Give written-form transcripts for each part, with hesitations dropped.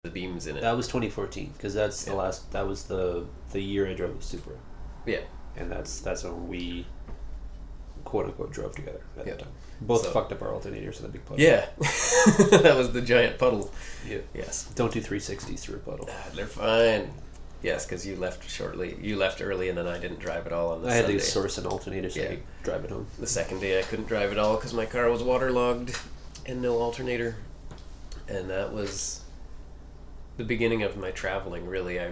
the beams in it. That was 2014 because that's the last. That was the year I drove the Supra. Yeah. And that's when we quote unquote drove together at the time. Both So, fucked up our alternators in a big puddle. Yeah. That was the giant puddle. Yeah. Yes. Don't do 360s through a puddle. They're fine. Yes, because you left shortly. You left early, and then I didn't drive at all on the I had Sunday. to source an alternator so I could drive it home. The second day I couldn't drive at all because my car was waterlogged and no alternator. And that was the beginning of my traveling, really. I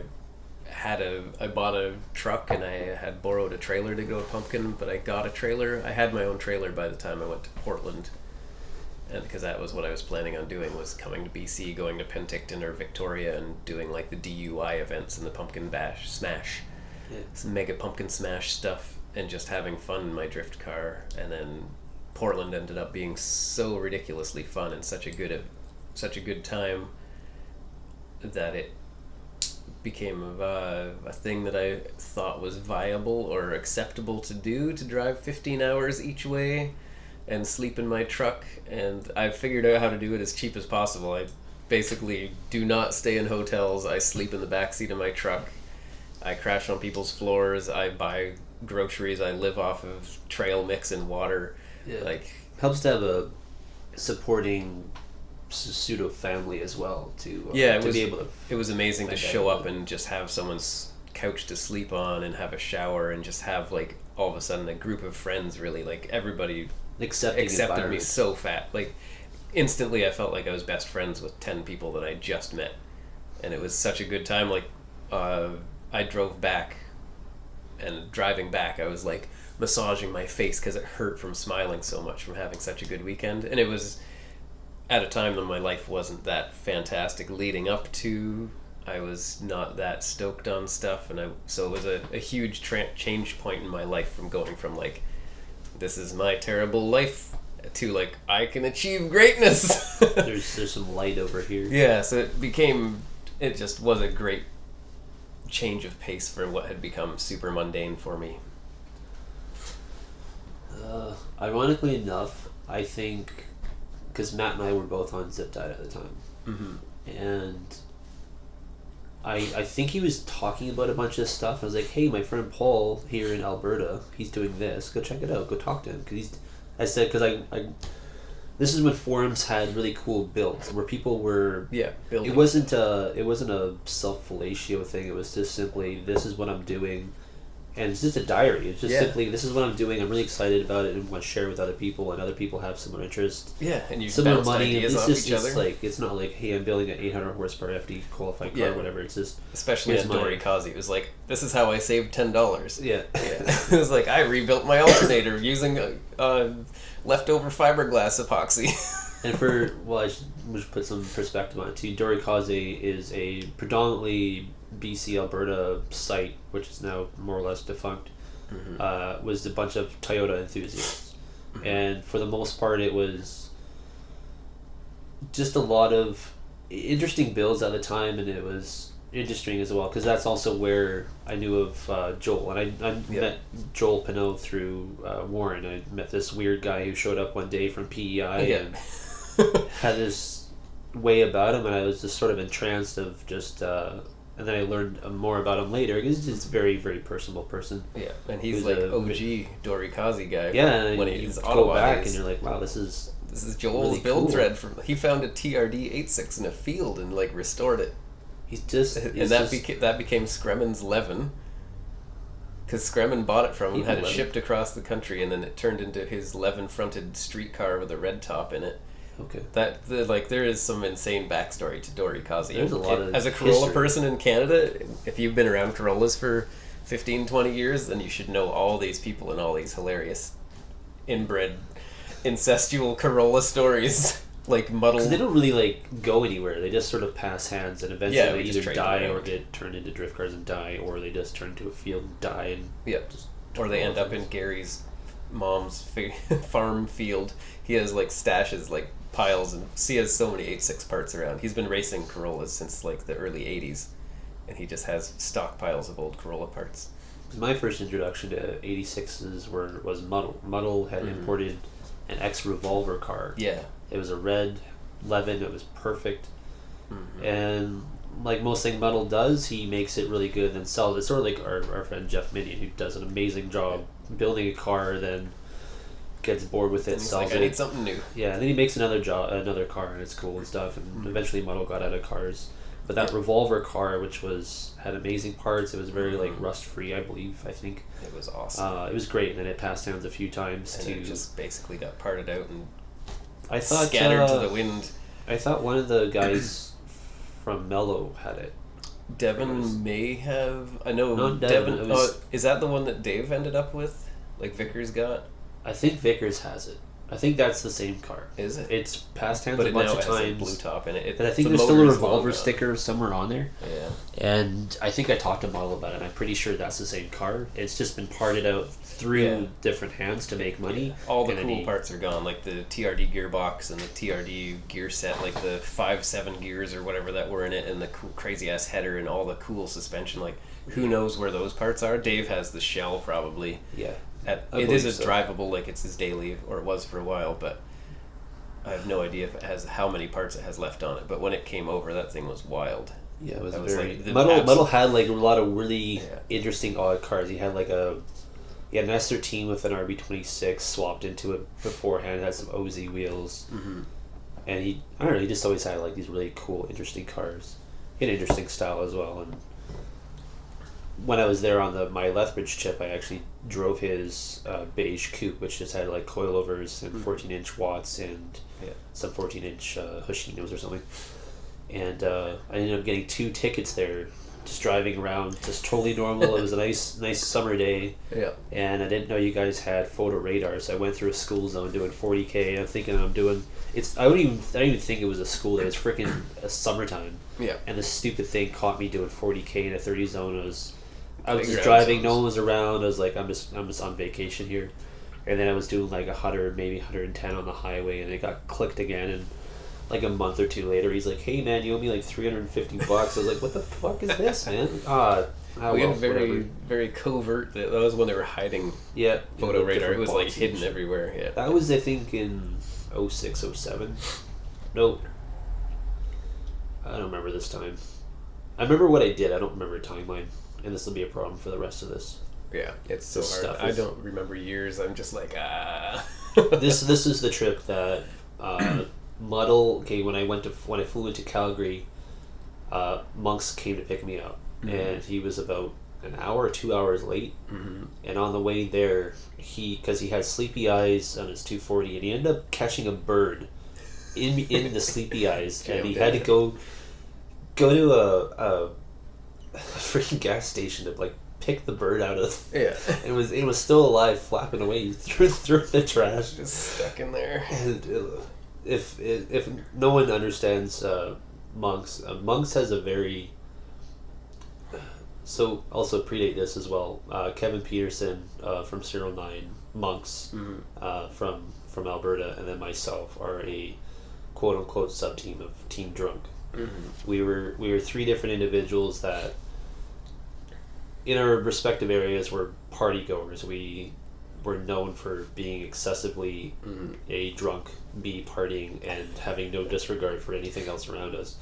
bought a truck and I had borrowed a trailer to go to Pumpkin, but I got a trailer. I had my own trailer by the time I went to Portland. And because that was what I was planning on doing, was coming to BC, going to Penticton or Victoria and doing like the DUI events and the Pumpkin Bash Smash. Yeah. Some mega Pumpkin Smash stuff and just having fun in my drift car. And then Portland ended up being so ridiculously fun and such a good time that it became a thing that I thought was viable or acceptable to do, to drive 15 hours each way and sleep in my truck. And I figured out how to do it as cheap as possible. I basically do not stay in hotels. I sleep in the backseat of my truck. I crash on people's floors. I buy groceries. I live off of trail mix and water. Yeah. Like, helps to have a supporting pseudo family as well to be able to. It was amazing to show up and just have someone's couch to sleep on and have a shower and just have like all of a sudden a group of friends. Really, like everybody accepted me so fat. Like instantly, I felt like I was best friends with 10 people that I just met, and it was such a good time. Like I drove back, and driving back, I was like massaging my face because it hurt from smiling so much from having such a good weekend. And it was at a time when my life wasn't that fantastic leading up to. I was not that stoked on stuff, and so it was a huge change point in my life, from going from like, this is my terrible life, to like, I can achieve greatness. there's some light over here. Yeah, so it just was a great change of pace for what had become super mundane for me. Ironically enough, I think, because Matt and I were both on Zip Diet at the time, and I think he was talking about a bunch of stuff. I was like, hey, my friend Paul here in Alberta, he's doing this. Go check it out. Go talk to him. Because this is when forums had really cool builds where people were building. It wasn't a self-fellatio thing. It was just simply, this is what I'm doing. And it's just a diary. It's just simply, this is what I'm doing. I'm really excited about it and want to share it with other people, and other people have similar interests. Yeah, and you similar bounce money. ideas off each other. Like, it's not like, hey, I'm building an 800 horsepower FD qualified car or whatever. It's just, especially at Dory Kazi, it was like, this is how I saved $10. Yeah. It was like, I rebuilt my alternator using leftover fiberglass epoxy. And I should put some perspective on it too. Dory Kazi is a predominantly BC Alberta site, which is now more or less defunct. Was a bunch of Toyota enthusiasts, and for the most part, it was just a lot of interesting builds at the time, and it was interesting as well because that's also where I knew of Joel, and I met Joel Pinot through Warren. I met this weird guy who showed up one day from PEI and had this way about him, and I was just sort of entranced of just. And then I learned more about him later. He's just a very, very personal person. Yeah, and he's like OG Dory Kazi guy. Yeah, when you he's go back and you're like, wow, this is Joel's really build cool. thread from. He found a TRD 86 in a field and like restored it. That became Scremen's Levin. Because Scremen bought it from him, had it shipped across the country, and then it turned into his Levin-fronted streetcar with a red top in it. Okay. There is some insane backstory to Dory Kazi. There's a lot of as a Corolla history. person in Canada, if you've been around Corollas for 15, 20 years, then you should know all these people and all these hilarious inbred incestual Corolla stories. Like muddled. Because they don't really like go anywhere. They just sort of pass hands, and eventually they either die or get turned into drift cars and die, or they just turn into a field and die. And or they end up in Gary's mom's farm field. He has like stashes, like piles, and he has so many 8.6 parts around. He's been racing Corollas since like the early 80s, and he just has stockpiles of old Corolla parts. My first introduction to 86s was Muddle. Muddle had imported an ex-revolver car. Yeah. It was a red Levin. It was perfect. And like most thing Metal does, he makes it really good and sells it. It's sort of like our friend Jeff Minion, who does an amazing job building a car, then gets bored with it, sells it. I need something new. Yeah, and then he makes another car, and it's cool and stuff. And eventually, Metal got out of cars. But that Revolver car, which had amazing parts, it was very like rust free, I think it was awesome. It was great, and then it passed hands a few times and it just basically got parted out and I thought scattered to the wind. I thought one of the guys from Mello had it. Devin may have. I know Not Devin. Is that the one that Dave ended up with? Like Vickers got? I think Vickers has it. I think that's the same car. Is it? It's passed hands but a bunch of times. Has a blue top in it. But I think there's still a Revolver sticker somewhere on there. Yeah. And I think I talked to Model about it, and I'm pretty sure that's the same car. It's just been parted out through different hands to make money. All the cool parts are gone, like the TRD gearbox and the TRD gear set, like the 5-7 gears or whatever that were in it, and the cool, crazy-ass header and all the cool suspension. Like, who knows where those parts are? Dave has the shell, probably. Yeah. It is drivable, like it's his daily, or it was for a while, but I have no idea if it has how many parts it has left on it. But when it came over, that thing was wild. Yeah, it was very... Like Metal had like a lot of really interesting odd cars. He had like an S13 with an RB26 swapped into it beforehand. It had some OZ wheels. Mm-hmm. And he just always had like these really cool, interesting cars. In interesting style as well. And when I was there on my Lethbridge trip, I actually drove his beige coupe, which just had like coilovers and 14-inch watts and some 14-inch Hoshinos or something. And I ended up getting 2 tickets there, just driving around, just totally normal. It was a nice summer day. Yeah. And I didn't know you guys had photo radar, so I went through a school zone doing 40K. I'm thinking I don't even think it was a school day. It was freaking a summertime. Yeah. And this stupid thing caught me doing 40K in a 30 zone. I was just driving, no one was around. I was like, I'm just on vacation here. And then I was doing like 100, maybe 110 on the highway, and it got clicked again. And like a month or two later, he's like, "Hey man, you owe me like $350." I was like, "What the fuck is this, man?" We had very covert. That was when they were hiding. Yeah, photo radar. It was like hidden everywhere. Yeah, that was I think in 06, 07. Nope. I don't remember this time. I remember what I did. I don't remember a timeline. And this will be a problem for the rest of this. Yeah, it's so hard. I don't remember years. I'm just like, This is the trip that Muddle. Okay, when I flew into Calgary, Monks came to pick me up, and he was about an hour or 2 hours late. Mm-hmm. And on the way there, because he had sleepy eyes on his 240, and he ended up catching a bird in the sleepy eyes, and he had to go to a freaking gas station to like pick the bird out of and it was still alive, flapping away through the trash, just stuck in there. And if no one understands Monks, Monks has a very so also predate this as well. Kevin Peterson from 09, Monks from Alberta, and then myself are a quote unquote sub team of Team Drunk. Mm-hmm. We were 3 different individuals that in our respective areas were party goers. We were known for being excessively A, drunk, B, partying, and having no disregard for anything else around us.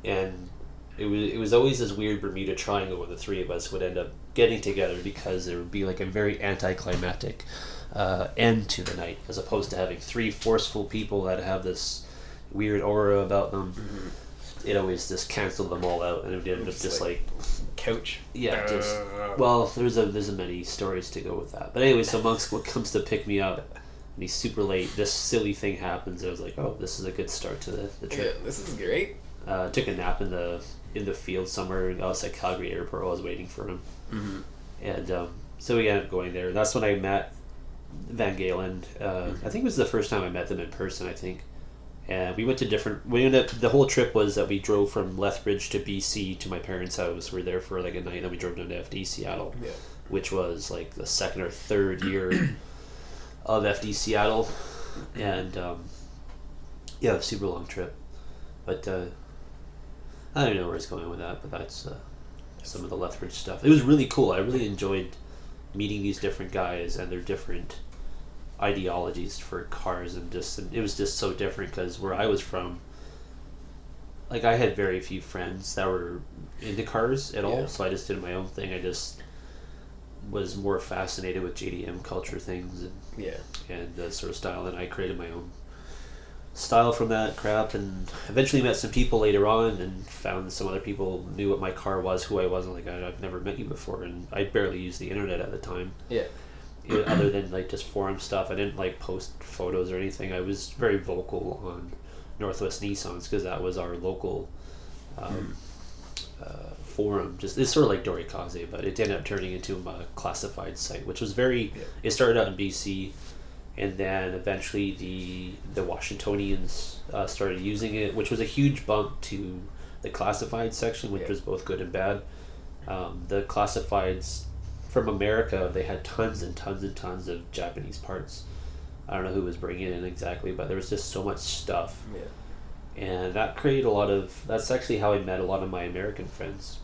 And it was always this weird Bermuda Triangle where the 3 of us would end up getting together, because there would be like a very anticlimactic end to the night, as opposed to having 3 forceful people that have this weird aura about them. Mm-hmm. It always just canceled them all out, and it ended up just like couch. Yeah, just well, there's a many stories to go with that. But anyway, so Monks comes to pick me up, and he's super late. This silly thing happens. I was like, oh, this is a good start to the trip. Yeah, this is great. Took a nap in the field somewhere outside Calgary Airport while I was waiting for him. Mm-hmm. And so we ended up going there. That's when I met Van Galen. I think it was the first time I met them in person, I think. And we went to the whole trip was that we drove from Lethbridge to BC to my parents' house. We were there for like a night, and then we drove down to FD Seattle, which was like the 2nd or 3rd year of FD Seattle. And it was a super long trip. But I don't know where it's going with that, but that's some of the Lethbridge stuff. It was really cool. I really enjoyed meeting these different guys and their different ideologies for cars, and it was just so different, because where I was from, like I had very few friends that were into cars at all, Yeah. so I just did my own thing. I just was more fascinated with JDM culture things Yeah. and the sort of style, and I created my own style from that crap, and eventually met some people later on and found some other people knew what my car was, who I was, and like, I've never met you before, and I barely used the internet at the time. Yeah. Other than like just forum stuff. I didn't like post photos or anything. I was very vocal on Northwest Nissans because that was our local forum. Just it's sort of like Dorikaze, but it ended up turning into a classified site, which was very. Yeah. It started out in BC, and then eventually the Washingtonians started using it, which was a huge bump to the classified section, which was both good and bad. The classifieds from America, they had tons and tons and tons of Japanese parts. I don't know who was bringing it in exactly, but there was just so much stuff. Yeah. And that created a lot of... That's actually how I met a lot of my American friends.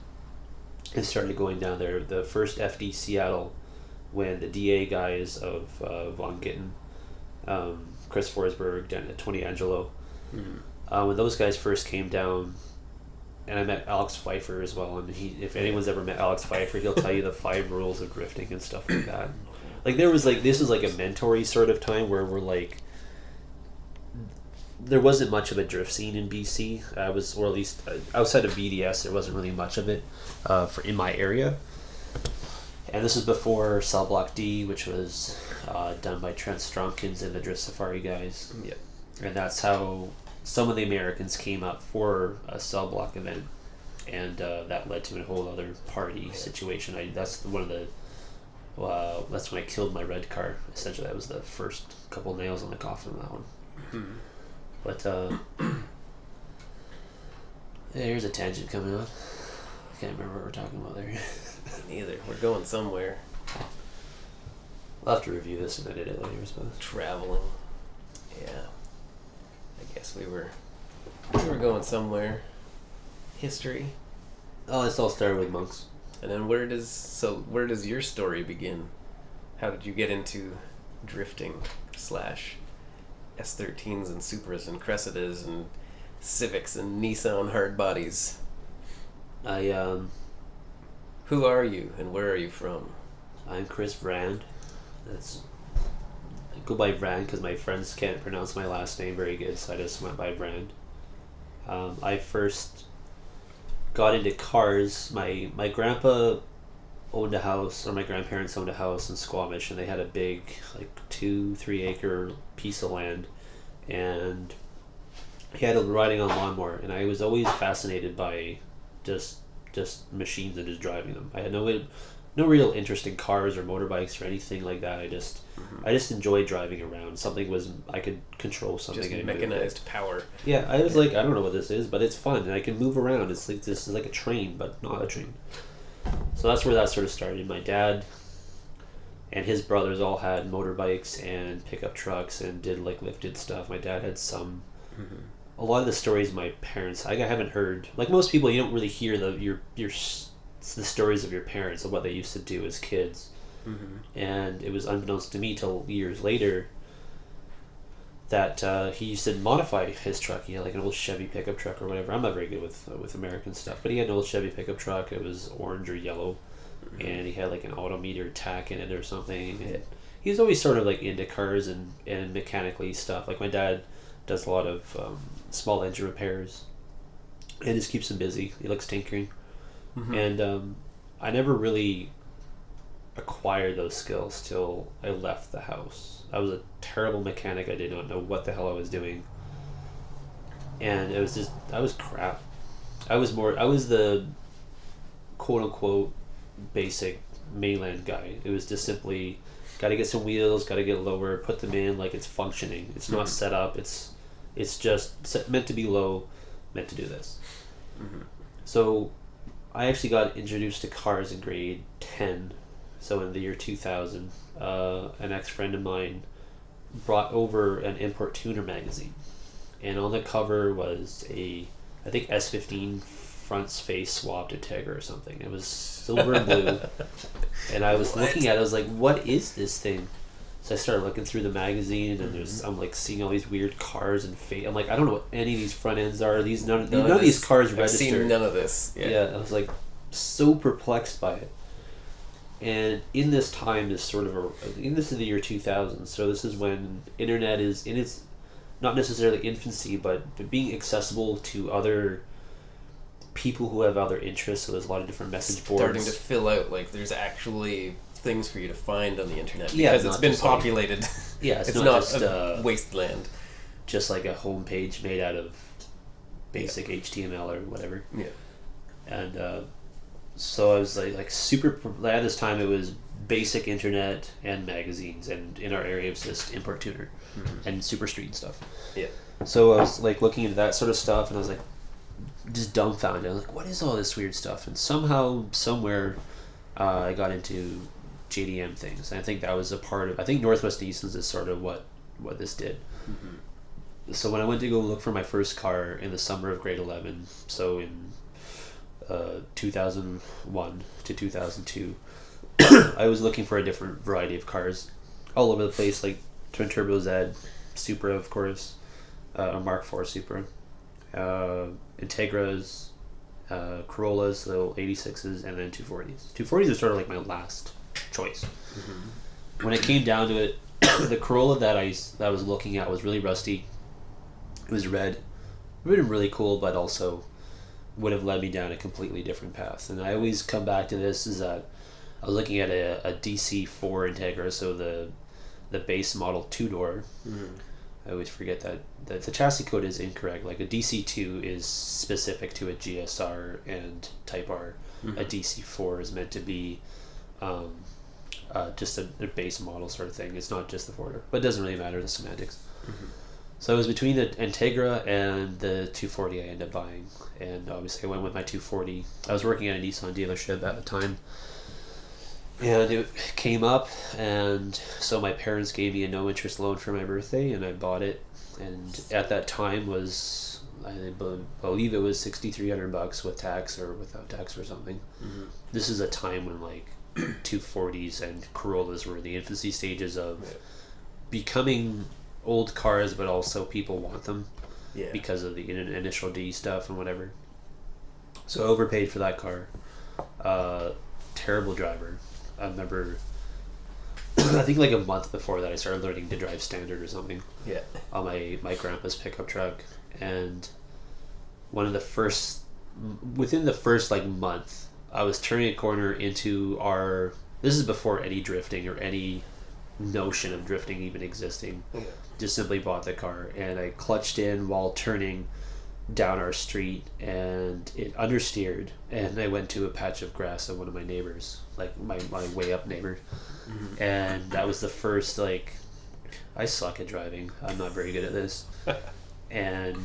And started going down there. The first FD Seattle, when the DA guys of Von Gittin, Chris Forsberg, Tony Angelo, when those guys first came down, and I met Alex Pfeiffer as well, and if anyone's ever met Alex Pfeiffer, he'll tell you the 5 rules of drifting and stuff like that. Like this was like a mentory sort of time where we're like, there wasn't much of a drift scene in BC. Or at least outside of BDS, there wasn't really much of it in my area. And this is before Cell Block D, which was done by Trent Stromkins and the Drift Safari guys. Yeah. And that's how some of the Americans came up for a Cell Block event, and that led to a whole other party situation. That's one of the that's when I killed my red car. Essentially, that was the first couple nails on the coffin of that one. Mm-hmm. But here's a tangent coming on. I can't remember what we're talking about there. Neither. We're going somewhere. I'll have to review this and edit it later, I suppose. Traveling. Yeah. I guess we were going somewhere. History. Oh, it's all started with monks. And then where does your story begin? How did you get into drifting / S13s and Supras and Cressidas and Civics and Nissan hard bodies? Who are you and where are you from? I'm Chris Vrand. I go by Vrand because my friends can't pronounce my last name very good, so I just went by Vrand. I first got into cars. My grandpa owned a house, or my grandparents owned a house in Squamish, and they had a big, like 2-3 acre piece of land, and he had a riding on lawnmower, and I was always fascinated by just machines and just driving them. I had no real interest in cars or motorbikes or anything like that. I just enjoyed driving around. I could control something. Just mechanized power. Yeah, I was like, I don't know what this is, but it's fun and I can move around. It's like this is like a train, but not a train. So that's where that sort of started. My dad and his brothers all had motorbikes and pickup trucks and did like lifted stuff. My dad had some. A lot of the stories my parents, I haven't heard. Like most people, you don't really hear the stories of your parents of what they used to do as kids. And it was unbeknownst to me till years later that he used to modify his truck. He had like an old Chevy pickup truck or whatever. I'm not very good with American stuff, but he had an old Chevy pickup truck. It was orange or yellow, and he had like an odometer tack in it or something. And he was always sort of like into cars and mechanically stuff. Like my dad does a lot of small engine repairs. It just keeps him busy. He likes tinkering. And I never really acquired those skills till I left the house. I was a terrible mechanic. I did not know what the hell I was doing. And it was just, I was crap. I was the quote unquote basic mainland guy. It was just simply, got to get some wheels, got to get lower, put them in like it's functioning. It's not set up. It's just meant to be low, meant to do this. So I actually got introduced to cars in grade 10. So in the year 2000, an ex-friend of mine brought over an import tuner magazine. And on the cover was I think S15 front face swapped Integra or something. It was silver and blue. And I was looking at it, I was like, what is this thing? So I started looking through the magazine, and I'm like seeing all these weird cars and I'm like, I don't know what any of these front ends are. None of these cars register. I've seen none of this. Yeah, I was like so perplexed by it. And in this time is this is the year 2000. So this is when internet is in its not necessarily infancy, but being accessible to other people who have other interests. So there's a lot of different message boards starting to fill out. Like there's actually things for you to find on the internet because it's been populated. Like, yeah, it's not just a wasteland. Just like a homepage made out of basic HTML or whatever. Yeah. And so I was like super. At this time, it was basic internet and magazines, and in our area, it was just Import Tuner and Super Street and stuff. Yeah. So I was like looking into that sort of stuff, and I was like just dumbfounded. I was like, "What is all this weird stuff?" And somehow, somewhere, I got into JDM things, and I think that was a part of. I think Northwest Easton's is sort of what this did. Mm-hmm. So when I went to go look for my first car in the summer of grade 11, so in 2001 to 2002, I was looking for a different variety of cars all over the place, like Twin Turbo Z, Supra, of course, a Mark IV Supra, Integras, Corollas, so 86s, and then 240s. 240s are sort of like my last choice. Mm-hmm. When it came down to it, the Corolla that I was looking at was really rusty. It was red. It would have been really cool, but also would have led me down a completely different path. And I always come back to this, is that I was looking at a DC4 Integra, so the base model 2-door. Mm-hmm. I always forget that the chassis code is incorrect. Like a DC2 is specific to a GSR and Type R. Mm-hmm. A DC4 is meant to be just a base model sort of thing. It's not just the 4-door, but it doesn't really matter, the semantics. Mm-hmm. So it was between the Integra and the 240 I ended up buying, and obviously I went with my 240. I was working at a Nissan dealership at the time, and it came up, and so my parents gave me a no interest loan for my birthday, and I bought it. And at that time was, I believe it was $6,300 with tax or without tax or something. Mm-hmm. This is a time when like 240s and Corollas were in the infancy stages of becoming old cars, but also people want them because of the initial D stuff and whatever. So I overpaid for that car. Terrible driver. I remember I think like a month before that I started learning to drive standard or something on my grandpa's pickup truck, and within the first like month I was turning a corner into this is before any drifting or any notion of drifting even existing. Just simply bought the car, and I clutched in while turning down our street, and it understeered, and I went to a patch of grass of one of my neighbors, like my way up neighbor. Mm-hmm. And that was the first, like, I suck at driving, I'm not very good at this, and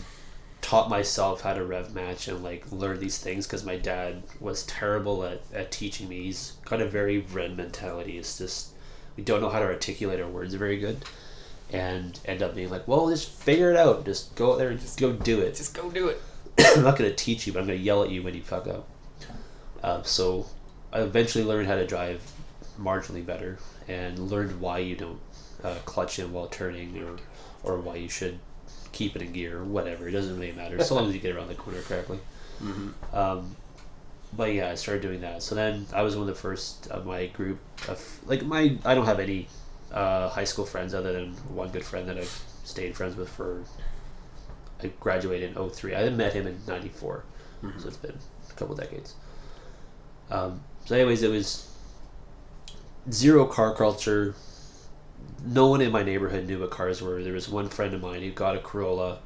taught myself how to rev match and like learn these things, because my dad was terrible at teaching me. He's got a very Vrand mentality. It's just we don't know how to articulate our words very good, and end up being like, well, just figure it out. Just go out there and just go do it. Just go do it. I'm not going to teach you, but I'm going to yell at you when you fuck up. So I eventually learned how to drive marginally better, and learned why you don't clutch in while turning, or why you should keep it in gear or whatever. It doesn't really matter, so long as you get around the corner correctly. Mm-hmm. But yeah, I started doing that. So then I was one of the first of my group of I don't have any high school friends other than one good friend that I've stayed friends with I graduated in 2003. I met him in 94. Mm-hmm. So it's been a couple decades. So anyways, it was zero car culture. No one in my neighborhood knew what cars were. There was one friend of mine who got a Corolla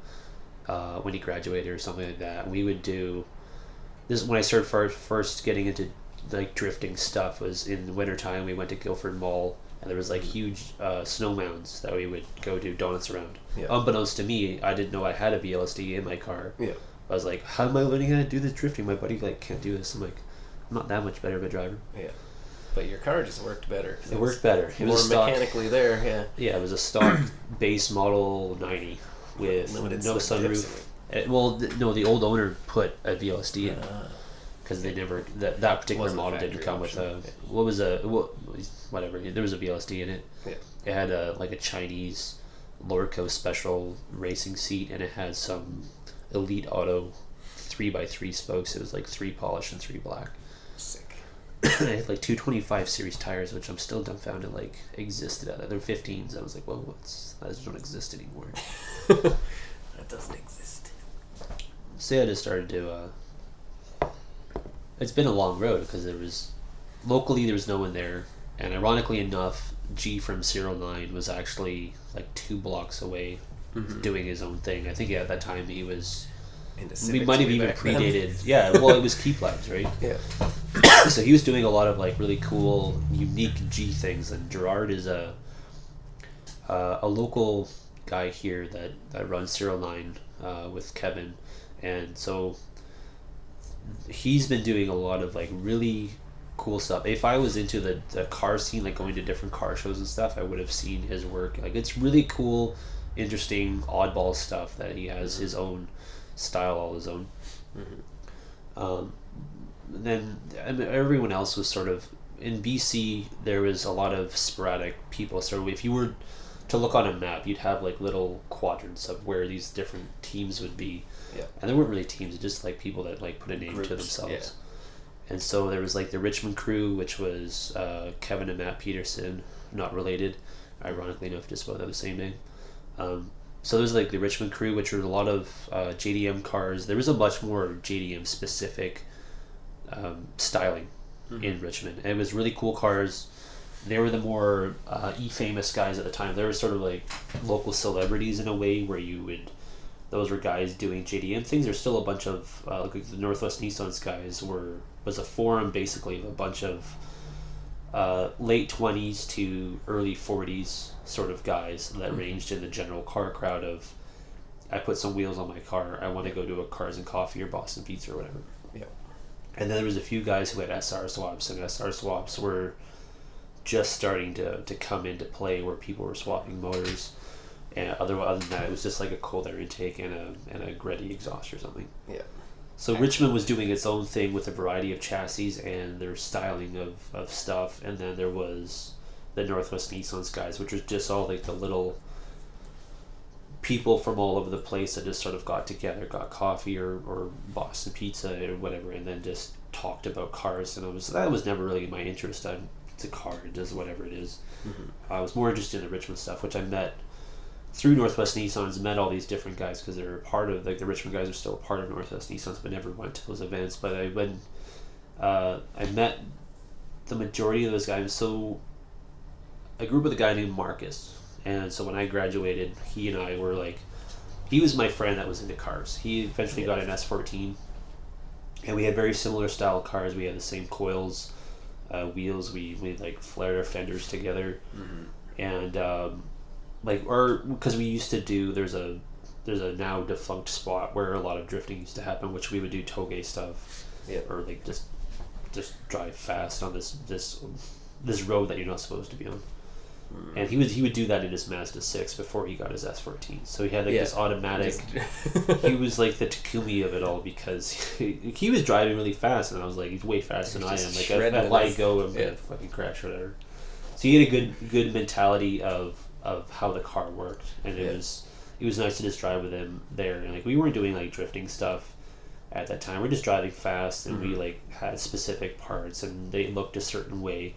when he graduated or something like that. We would do this when I started first getting into like drifting stuff. Was in the wintertime. We went to Guilford Mall, and there was like huge snow mounds that we would go do donuts around. Yeah. Unbeknownst to me, I didn't know I had a VLSD in my car. Yeah. I was like, how am I learning how to do this drifting? My buddy like can't do this. I'm like, I'm not that much better of a driver. Yeah. But your car just worked better. It worked better. It was more mechanically there, yeah. Yeah, it was a stock base model 90 with no sunroof. No, the old owner put a VLSD in. because they never that particular model didn't come with a whatever. There was a VLSD in it. Yeah. It had a Chinese lower coast special racing seat, and it had some Elite Auto 3x3 spokes. It was like 3 polished and 3 black. Sick. And it had like 225 series tires, which I'm still dumbfounded like existed at. They're 15s. I was like, well, those don't exist anymore. That doesn't exist. So yeah, I just started to. It's been a long road because locally there was no one there, and ironically enough, G from 09 was actually like 2 blocks away, doing his own thing. I think at that time he was. We might have even predated. Yeah, well, it was Keep Labs, right? Yeah. So he was doing a lot of like really cool, unique G things, and Gerard is a local guy here that runs 09 with Kevin, and so he's been doing a lot of like really cool stuff. If I was into the car scene, like going to different car shows and stuff, I would have seen his work. Like it's really cool, interesting, oddball stuff that he has his own style, all his own. Then everyone else was sort of in BC. There was a lot of sporadic people. So if you were to look on a map, you'd have like little quadrants of where these different teams would be. Yeah. And they weren't really teams, just like people that like put a name to themselves. Yeah. And so there was like the Richmond crew, which was Kevin and Matt Peterson, not related, ironically enough, just about the same name. So there's like the Richmond crew, which were a lot of JDM cars. There was a much more JDM specific styling in Richmond. And it was really cool cars. They were the more famous guys at the time. They were sort of like local celebrities in a way, where those were guys doing JDM things. There's still a bunch of like the Northwest Nissan's guys was a forum basically of a bunch of late 20s to early 40s sort of guys that ranged in the general car crowd of, I put some wheels on my car, I want to go to a Cars and Coffee or Boston Pizza or whatever. Yeah. And then there was a few guys who had SR swaps, and SR swaps were just starting to come into play, where people were swapping motors. And other than that, it was just like a cold air intake and a Greddy exhaust or something. Yeah. So Richmond was doing its own thing with a variety of chassis and their styling of stuff, and then there was the Northwest Nissan's guys, which was just all like the little people from all over the place that just sort of got together, got coffee or Boston Pizza or whatever, and then just talked about cars. And that was never really my interest. It's a car, it does whatever it is. I was more interested in the Richmond stuff, which I met through Northwest Nissan's, met all these different guys because they're a part of, like, the Richmond guys are still a part of Northwest Nissan's, but never went to those events. But I met the majority of those guys. So I grew up with a guy named Marcus, and so when I graduated, he and I were like, he was my friend that was into cars. He eventually got an S14, and we had very similar style cars. We had the same coils, wheels. We like flared our fenders together, and because we used to do, there's a now defunct spot where a lot of drifting used to happen, which we would do toge stuff, or like just drive fast on this road that you're not supposed to be on. And he would do that in his Mazda 6 before he got his S14. So he had like this automatic. He was like the Takumi of it all, because he was driving really fast, and I was like, he's way faster than I am. Like if I go, I'm gonna fucking crash or whatever. So he had a good mentality of how the car worked, and it was nice to just drive with him there. And like we weren't doing like drifting stuff at that time. We're just driving fast, and we like had specific parts, and they looked a certain way.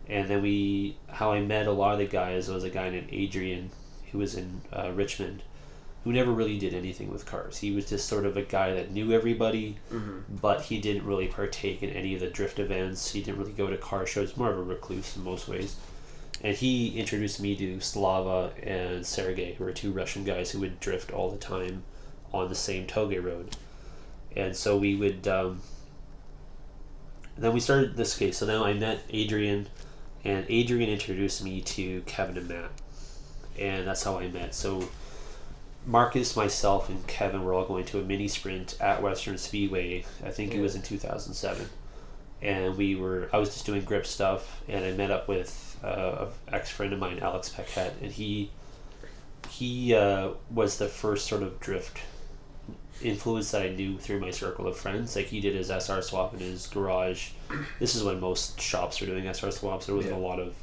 And then how I met a lot of the guys was a guy named Adrian, who was in Richmond, who never really did anything with cars. He was just sort of a guy that knew everybody, but he didn't really partake in any of the drift events. He didn't really go to car shows. More of a recluse in most ways. And he introduced me to Slava and Sergey, who were 2 Russian guys who would drift all the time on the same toge road. And so we would, then we started this case. So now I met Adrian, and Adrian introduced me to Kevin and Matt. And that's how I met. So Marcus, myself, and Kevin were all going to a mini sprint at Western Speedway. I think it was in 2007. And I was just doing grip stuff, and I met up with an ex-friend of mine, Alex Paquette, and he was the first sort of drift influence that I knew through my circle of friends. Like, he did his SR swap in his garage. This is when most shops were doing SR swaps. There wasn't a lot of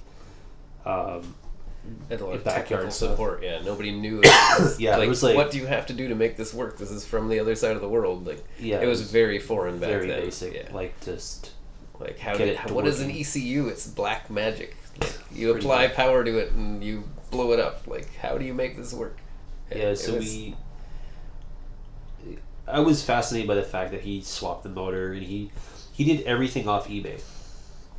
and a lot of backyard support. Yeah, nobody knew it. Yeah, like, it was like, what do you have to do to make this work? This is from the other side of the world. Like, yeah, it was very foreign back very then. Very basic. Yeah. Like, just like what is an ECU? It's black magic. Like, you apply power to it and you blow it up. Like, how do you make this work? Yeah, so I was fascinated by the fact that he swapped the motor, and he did everything off eBay,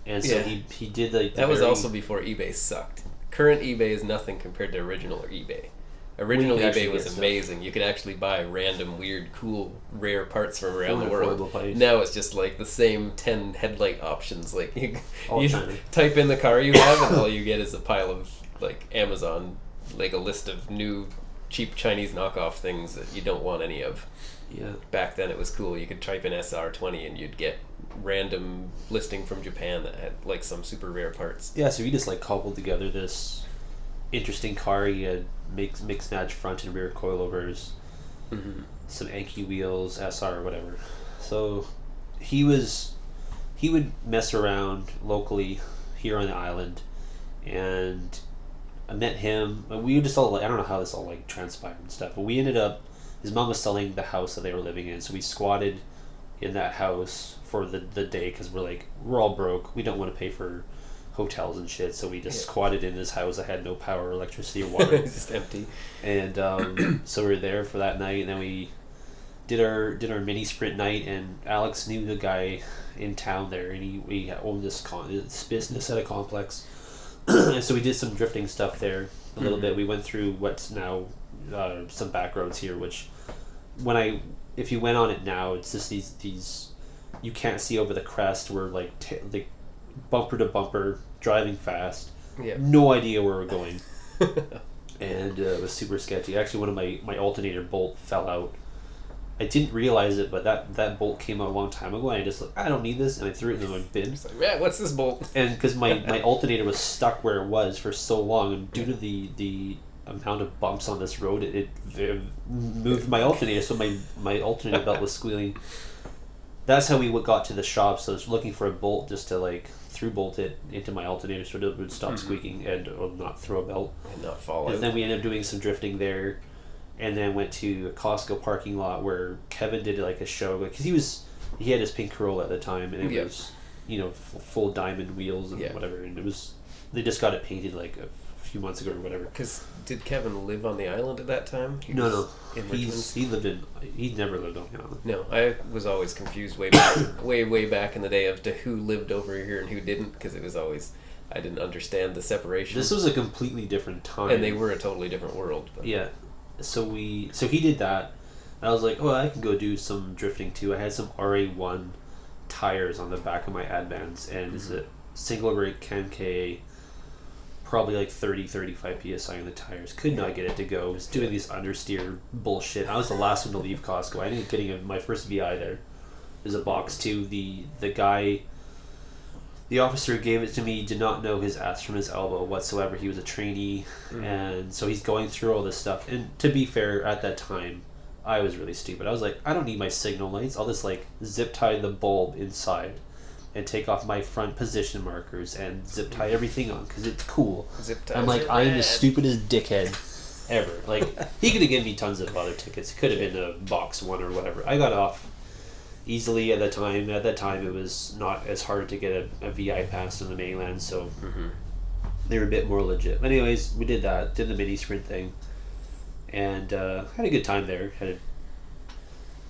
and so he did that was also before eBay sucked. Current eBay is nothing compared to original eBay. Original eBay was amazing. You could actually buy random, weird, cool, rare parts from around the world. Now it's just like the same 10 headlight options. Like you type in the car you have, and all you get is a pile of like Amazon, like a list of new, cheap Chinese knockoff things that you don't want any of. Yeah. Back then it was cool. You could type in SR20 and you'd get random listing from Japan that had like some super rare parts. Yeah, so he just like cobbled together this interesting car. He had mix match front and rear coilovers, some Anki wheels, SR or whatever. So he would mess around locally here on the island, and I met him. We just all, I don't know how this all like transpired and stuff, but we ended up, his mom was selling the house that they were living in, so we squatted in that house for the day because we're all broke. We don't want to pay for hotels and shit, so we just squatted in this house that had no power, electricity, or water. It's just empty. And so we were there for that night, and then we did our mini sprint night, and Alex knew the guy in town there, and we owned this business at a complex. And so we did some drifting stuff there a little bit. We went through what's now some back roads here, which if you went on it now, it's just these you can't see over the crest. We're like bumper to bumper, driving fast. Yeah. No idea where we're going. And it was super sketchy. Actually, one of my alternator bolt fell out. I didn't realize it, but that bolt came out a long time ago, and I just I don't need this, and I threw it in the bin. It's like, yeah, what's this bolt? And because my alternator was stuck where it was for so long, and due to the amount of bumps on this road, it moved my alternator, so my alternator belt was squealing. That's how we got to the shop. So I was looking for a bolt just to like through bolt it into my alternator so it would stop squeaking and not throw a belt and not fall out. And then we ended up doing some drifting there, and then went to a Costco parking lot where Kevin did like a show, because he had his pink Corolla at the time, and it was full diamond wheels and whatever, and they just got it painted like a few months ago or whatever. Because did Kevin live on the island at that time? No. He never lived on the island. No, I was always confused way back, way back in the day to who lived over here and who didn't, because it was always, I didn't understand the separation. This was a completely different time, and they were a totally different world. But. Yeah, so he did that. And I was like, I can go do some drifting too. I had some RA1 tires on the back of my Advance, and it's a single rake Ken-K, probably like 30-35 psi on the tires. Could not get it to go. Was doing these understeer bullshit. I was the last one to leave Costco. I ended up getting my first VI there. There's a box too. The guy, the officer who gave it to me, did not know his ass from his elbow whatsoever. He was a trainee, and so he's going through all this stuff. And to be fair, at that time, I was really stupid. I was like, I don't need my signal lights. I'll just like zip tie the bulb inside and take off my front position markers and zip tie everything on because it's cool. Zip ties. I'm like, I am the stupidest dickhead ever. Like, he could have given me tons of other tickets. It could have been a box one or whatever. I got off easily at the time. At that time, it was not as hard to get a VI pass on the mainland, so they were a bit more legit. But anyways, we did that. Did the mini sprint thing, and had a good time there.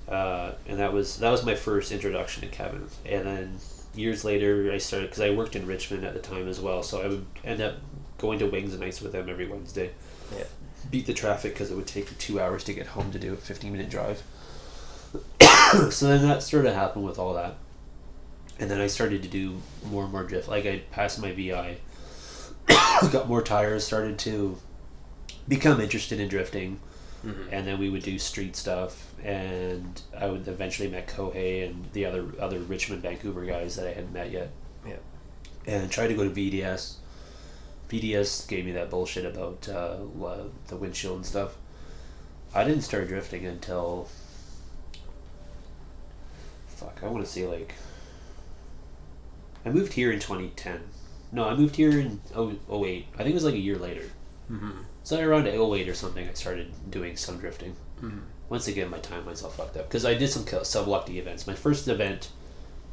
And that was my first introduction to Kevin. And then years later, I started, because I worked in Richmond at the time as well, so I would end up going to Wings and Nights with them every Wednesday. Yeah. Beat the traffic because it would take 2 hours to get home to do a 15-minute drive. So then that started to happen with all that. And then I started to do more and more drift. Like, I passed my VI, got more tires, started to become interested in drifting. And then we would do street stuff, and I would eventually met Kohei and the other Richmond, Vancouver guys that I hadn't met yet. Yeah. And tried to go to VDS. VDS gave me that bullshit about the windshield and stuff. I didn't start drifting until I want to say like, I moved here in 2010. No, I moved here in 08. I think it was like a year later. Mm-hmm. So around 08 or something, I started doing some drifting. Mm-hmm. Once again, my timeline's all fucked up because I did some Cell Block D events. My first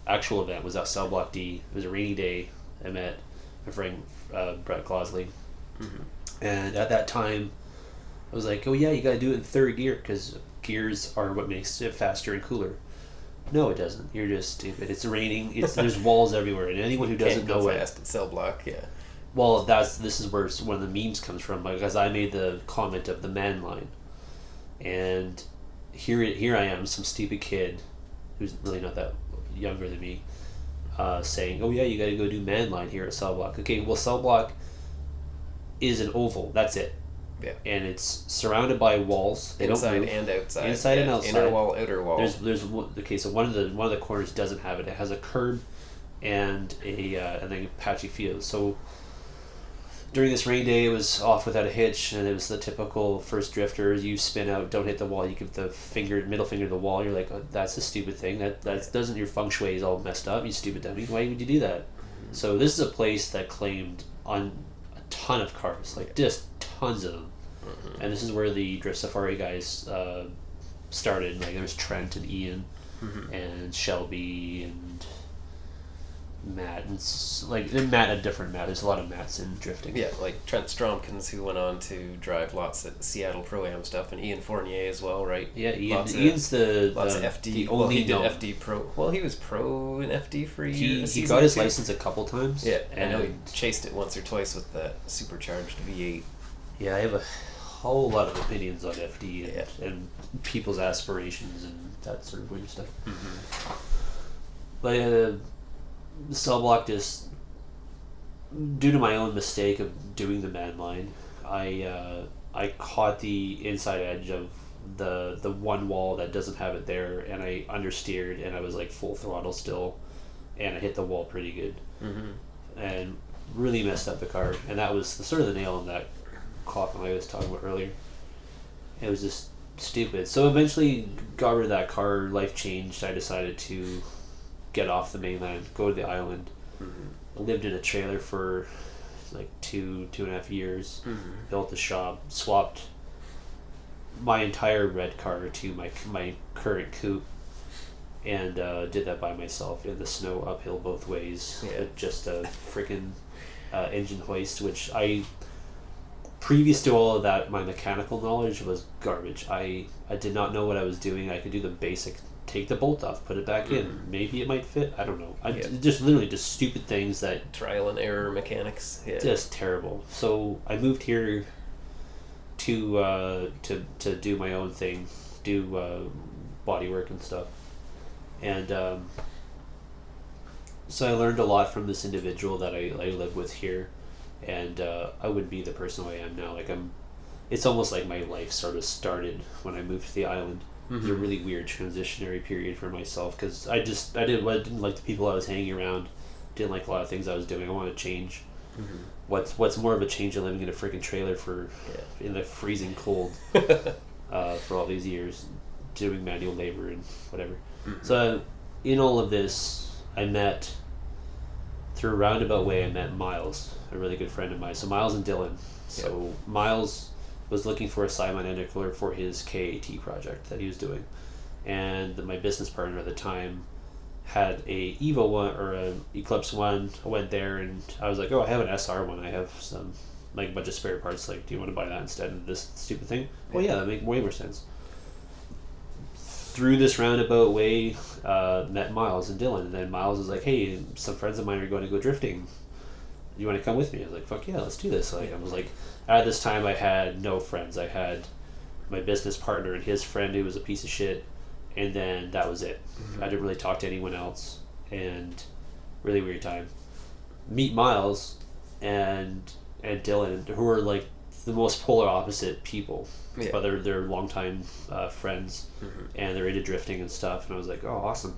actual event, was at Cell Block D. It was a rainy day. I met my friend Brett Clausley, mm-hmm. and at that time, I was like, "Oh yeah, you gotta do it in third gear because gears are what makes it faster and cooler." No, it doesn't. You're just stupid. It's raining. There's walls everywhere, and anyone who doesn't know it, fast at Cell Block, yeah. Well, this is where one of the memes comes from, because I made the comment of the man line, and here I am, some stupid kid, who's really not that younger than me, saying, "Oh yeah, you got to go do man line here at Cell Block." Okay, well, Cell Block is an oval. That's it. Yeah. And it's surrounded by walls. They inside don't move. and outside. Inside and outside. Inner wall, outer wall. There's okay. So one of the corners doesn't have it. It has a curb, and then a patchy field. So during this rain day, it was off without a hitch, and it was the typical first drifter. You spin out, don't hit the wall. You give the middle finger to the wall. You're like, oh, that's a stupid thing. That doesn't, your feng shui is all messed up. You stupid dummy. Why would you do that? Mm-hmm. So this is a place that claimed on a ton of cars, like just tons of them. Mm-hmm. And this is where the Drift Safari guys started. Like there was Trent and Ian, mm-hmm. and Shelby and Matt, and Matt, a different Matt. There's a lot of Matts in drifting. Yeah, like Trent Stromkins, who went on to drive lots of Seattle Pro-Am stuff, and Ian Fournier as well, right? Yeah, Ian's lots of FD. The only he did known. FD Pro. Well, he was pro in FD for a year. He got his license a couple times. Yeah, and I know he chased it once or twice with that supercharged V8. Yeah, I have a whole lot of opinions on FD and people's aspirations and that sort of weird stuff. Mm-hmm. But the Cell Block, just due to my own mistake of doing the man line, I caught the inside edge of the one wall that doesn't have it there, and I understeered, and I was like full throttle still, and I hit the wall pretty good, mm-hmm. and really messed up the car, and that was sort of the nail in that coffin I was talking about earlier. It was just stupid. So eventually got rid of that car, life changed. I decided to get off the mainland, go to the island. Mm-hmm. I lived in a trailer for like two and a half years, mm-hmm. built a shop, swapped my entire red car to my current coupe, and did that by myself in the snow, uphill both ways, with just a freaking engine hoist, which previous to all of that, my mechanical knowledge was garbage. I did not know what I was doing. I could do the basic, take the bolt off, put it back in. Maybe it might fit. I don't know. Just literally just stupid things that... Trial and error mechanics. Yeah. Just terrible. So I moved here to do my own thing, do body work and stuff. And so I learned a lot from this individual that I live with here. And I wouldn't be the person I am now. It's almost like my life sort of started when I moved to the island. Mm-hmm. It was a really weird transitionary period for myself, because I didn't like the people I was hanging around. Didn't like a lot of things I was doing. I wanted to change. Mm-hmm. What's more of a change than living in a freaking trailer in the freezing cold for all these years, doing manual labor and whatever. Mm-hmm. So in all of this, through a roundabout way, I met Miles, a really good friend of mine. So Miles and Dylan. So Miles was looking for a Simon intercooler for his KAT project that he was doing, and my business partner at the time had a Evo one or an Eclipse one. I went there and I was like, "Oh, I have an SR one. I have some a bunch of spare parts. Like, do you want to buy that instead of this stupid thing?" Well, yeah, that makes way more sense. Through this roundabout way, met Miles and Dylan, and then Miles was like, "Hey, some friends of mine are going to go drifting. You want to come with me?" I was like, "Fuck yeah, let's do this." I was like, at this time I had no friends. I had my business partner and his friend who was a piece of shit, and then that was it. Mm-hmm. I didn't really talk to anyone else, and really weird time. Meet Miles and Dylan, who are like the most polar opposite people. Yeah. But they're longtime friends, mm-hmm. and they're into drifting and stuff. And I was like, "Oh, awesome!"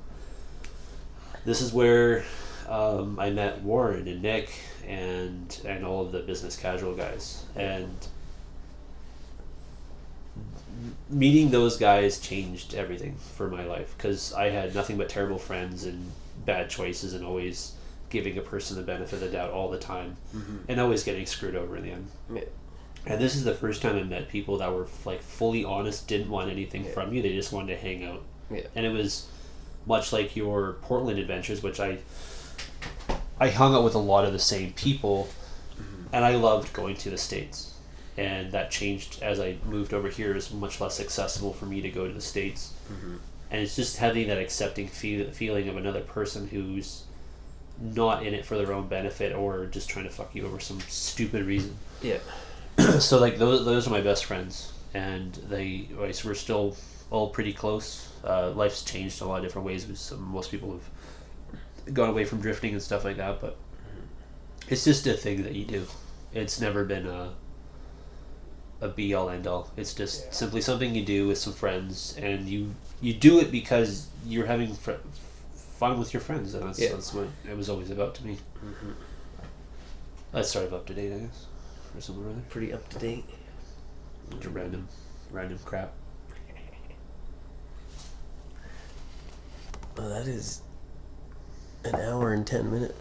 This is where I met Warren and Nick and all of the business casual guys. And meeting those guys changed everything for my life, because I had nothing but terrible friends and bad choices and always giving a person the benefit of the doubt all the time, and always getting screwed over in the end. Yeah. And this is the first time I met people that were like fully honest, didn't want anything from you. They just wanted to hang out. Yeah. And it was much like your Portland adventures, which I hung out with a lot of the same people, and I loved going to the States. And that changed as I moved over here. It was much less accessible for me to go to the States. And it's just having that accepting feeling of another person who's not in it for their own benefit or just trying to fuck you over some stupid reason. Yeah. So like those are my best friends, and we're still all pretty close. Life's changed in a lot of different ways. Most people have gone away from drifting and stuff like that, but it's just a thing that you do. It's never been a be all end all. It's just simply something you do with some friends, and you do it because you're having fun with your friends, and that's what it was always about to me. That's sort of up to date, I guess. Or something rather. Pretty up to date. Bunch of random crap. Well, that is an hour and 10 minutes.